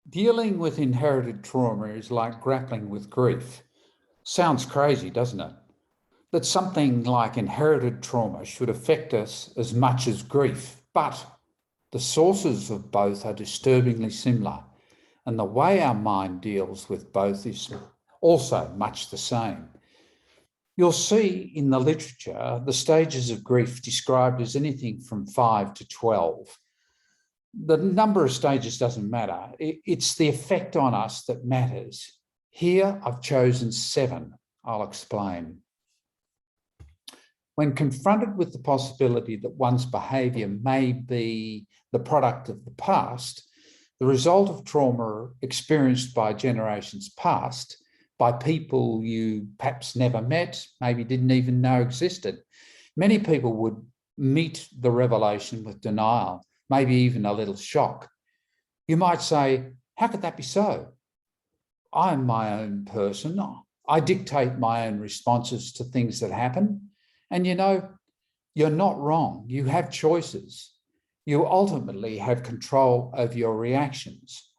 Dealing with inherited trauma is like grappling with grief. Sounds crazy, doesn't it? That something like inherited trauma should affect us as much as grief, but the sources of both are disturbingly similar, and the way our mind deals with both is also much the same. You'll see in the literature the stages of grief described as anything from 5 to 12. The number of stages doesn't matter. It's the effect on us that matters. Here, I've chosen 7. I'll explain. When confronted with the possibility that one's behaviour may be the product of the past, the result of trauma experienced by generations past, by people you perhaps never met, maybe didn't even know existed, many people would meet the revelation with denial, maybe even a little shock. You might say, how could that be so? I'm my own person. I dictate my own responses to things that happen. And you know, you're not wrong. You have choices. You ultimately have control over your reactions.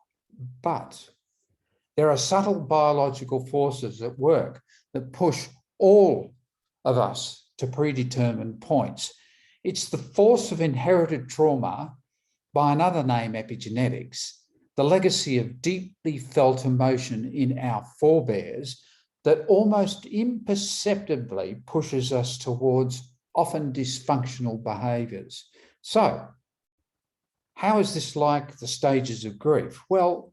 But there are subtle biological forces at work that push all of us to predetermined points. It's the force of inherited trauma, by another name epigenetics, the legacy of deeply felt emotion in our forebears that almost imperceptibly pushes us towards often dysfunctional behaviours. So, how is this like the stages of grief? Well,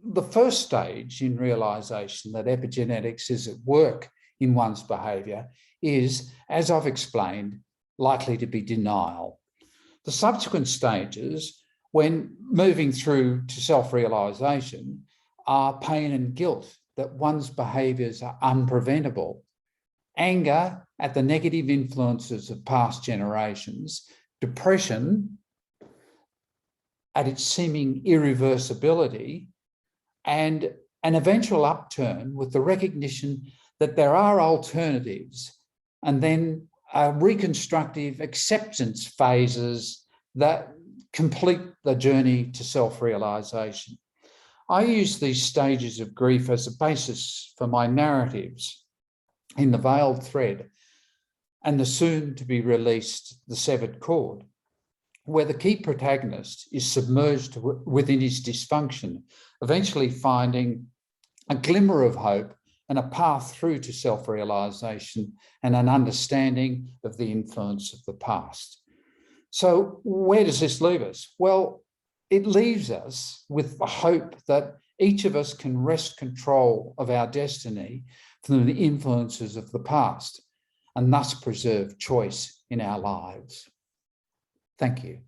the first stage in realisation that epigenetics is at work in one's behaviour is, as I've explained, likely to be denial. The subsequent stages, when moving through to self-realisation, are pain and guilt that one's behaviours are unpreventable, anger at the negative influences of past generations, depression at its seeming irreversibility, and an eventual upturn with the recognition that there are alternatives, and then reconstructive acceptance phases that complete the journey to self-realisation. I use these stages of grief as a basis for my narratives in The Veiled Thread and the soon-to-be-released The Severed Cord, where the key protagonist is submerged within his dysfunction, eventually finding a glimmer of hope and a path through to self-realisation and an understanding of the influence of the past. So where does this leave us? Well, it leaves us with the hope that each of us can wrest control of our destiny from the influences of the past and thus preserve choice in our lives. Thank you.